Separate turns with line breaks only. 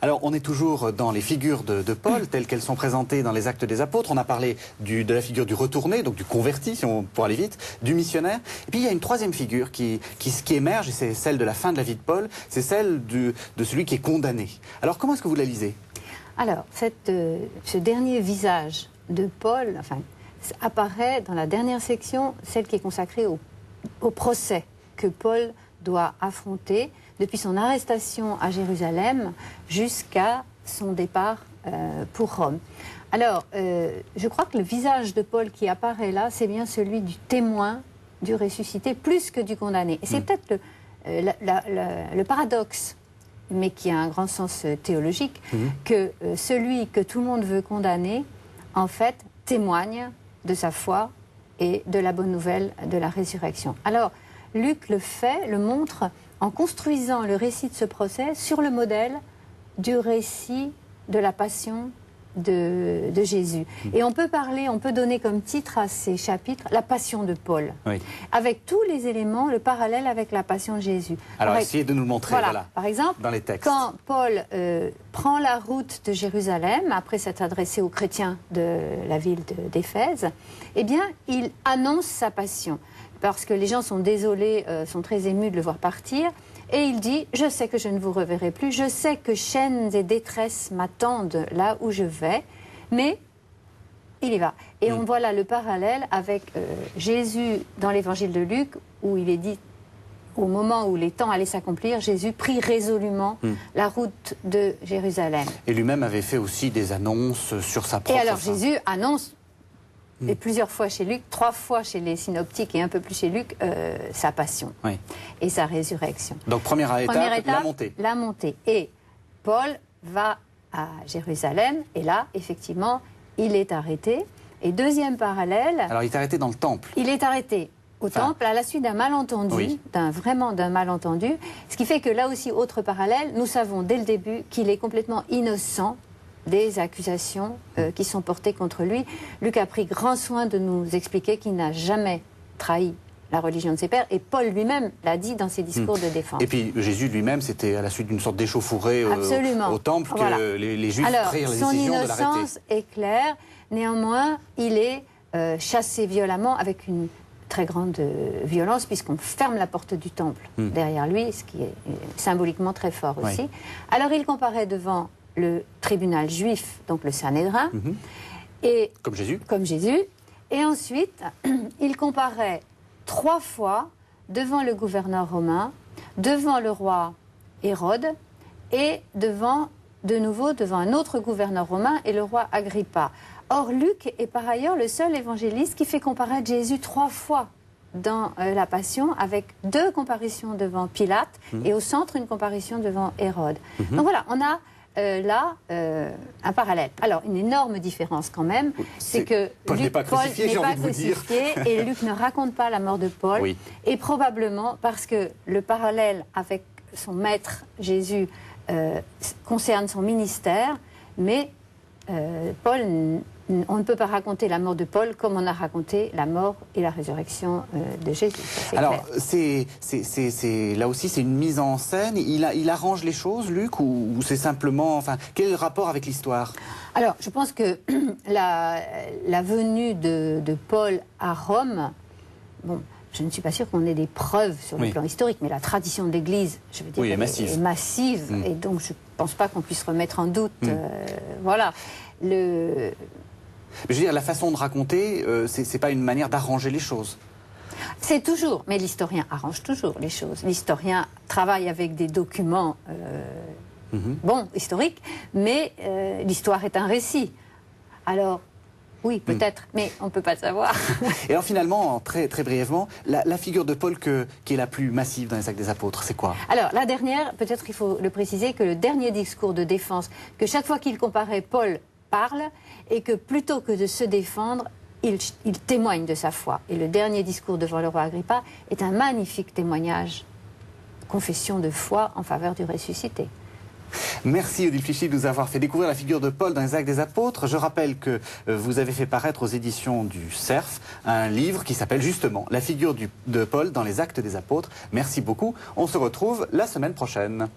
Alors, on est toujours dans les figures de Paul, telles qu'elles sont présentées dans les Actes des Apôtres. On a parlé de la figure du retourné, donc du converti, si on pour aller vite, du missionnaire. Et puis, il y a une troisième figure qui émerge, et c'est celle de la fin de la vie de Paul, c'est celle de celui qui est condamné. Alors, comment est-ce que vous la lisez?
Alors, ce dernier visage de Paul, enfin, apparaît dans la dernière section, celle qui est consacrée au procès que Paul doit affronter depuis son arrestation à Jérusalem jusqu'à son départ pour Rome. Alors, je crois que le visage de Paul qui apparaît là, c'est bien celui du témoin du ressuscité, plus que du condamné. Et c'est peut-être le paradoxe, mais qui a un grand sens théologique, que celui que tout le monde veut condamner, en fait, témoigne de sa foi et de la bonne nouvelle de la résurrection. Alors, Luc le montre en construisant le récit de ce procès sur le modèle du récit de la passion de Jésus. Et on peut donner comme titre à ces chapitres la passion de Paul, oui, avec tous les éléments, le parallèle avec la passion de Jésus.
Alors essayez de nous le montrer, voilà,
par exemple,
dans les textes.
Quand Paul prend la route de Jérusalem, après s'être adressé aux chrétiens de la ville d'Éphèse, eh bien, il annonce sa passion, parce que les gens sont désolés, sont très émus de le voir partir. Et il dit, je sais que je ne vous reverrai plus, je sais que chaînes et détresses m'attendent là où je vais, mais il y va. Et on voit là le parallèle avec Jésus dans l'évangile de Luc, où il est dit, au moment où les temps allaient s'accomplir, Jésus prit résolument la route de Jérusalem.
Et lui-même avait fait aussi des annonces sur sa propre fin.
Et alors Jésus annonce, et plusieurs fois chez Luc, 3 fois chez les synoptiques et un peu plus chez Luc, sa passion, oui, et sa résurrection.
Donc première étape, la montée.
La montée. Et Paul va à Jérusalem, et là, effectivement, il est arrêté. Et deuxième parallèle...
Alors il est arrêté dans le temple.
Il est arrêté au temple à la suite d'un malentendu, oui, vraiment d'un malentendu. Ce qui fait que là aussi, autre parallèle, nous savons dès le début qu'il est complètement innocent des accusations qui sont portées contre lui. Luc a pris grand soin de nous expliquer qu'il n'a jamais trahi la religion de ses pères, et Paul lui-même l'a dit dans ses discours de défense.
Et puis Jésus lui-même, c'était à la suite d'une sorte d'échauffourée au temple que les Juifs prirent la décision de l'arrêter.
Son innocence est claire, néanmoins il est chassé violemment avec une très grande violence, puisqu'on ferme la porte du temple derrière lui, ce qui est symboliquement très fort aussi. Oui. Alors il comparaît devant le tribunal juif, donc le Sanhédrin, et
comme
Jésus, et ensuite il comparaît 3 fois devant le gouverneur romain, devant le roi Hérode, et de nouveau devant un autre gouverneur romain et le roi Agrippa. Or Luc est par ailleurs le seul évangéliste qui fait comparaître Jésus 3 fois dans la Passion, avec 2 comparaisons devant Pilate et au centre une comparution devant Hérode. Donc voilà, on a là un parallèle. Alors, une énorme différence quand même, c'est que
Paul n'est pas crucifié, j'ai envie de vous dire.
Et Luc ne raconte pas la mort de Paul, oui, et probablement parce que le parallèle avec son maître Jésus concerne son ministère, mais on ne peut pas raconter la mort de Paul comme on a raconté la mort et la résurrection de Jésus.
Alors, là aussi, c'est une mise en scène. Il arrange les choses, Luc, ou c'est simplement... Enfin, quel est le rapport avec l'histoire?
Alors, je pense que la venue de Paul à Rome... Bon, je ne suis pas sûre qu'on ait des preuves sur le plan historique, mais la tradition de l'Église, je veux dire,
oui,
est massive, et donc je ne pense pas qu'on puisse remettre en doute... voilà.
Je veux dire, la façon de raconter, c'est pas une manière d'arranger les choses.
C'est toujours, mais l'historien arrange toujours les choses. L'historien travaille avec des documents, historiques, mais l'histoire est un récit. Alors, oui, peut-être, mais on ne peut pas savoir.
Et alors finalement, très brièvement, la figure de Paul qui est la plus massive dans les Actes des Apôtres, c'est quoi? Alors,
la dernière, peut-être il faut le préciser, que le dernier discours de défense, que chaque fois qu'il comparait, Paul parle, et que plutôt que de se défendre, il témoigne de sa foi. Et le dernier discours devant le roi Agrippa est un magnifique témoignage, confession de foi en faveur du ressuscité.
Merci Odile Fichy de nous avoir fait découvrir la figure de Paul dans les Actes des Apôtres. Je rappelle que vous avez fait paraître aux éditions du Cerf un livre qui s'appelle justement La figure de Paul dans les Actes des Apôtres. Merci beaucoup. On se retrouve la semaine prochaine.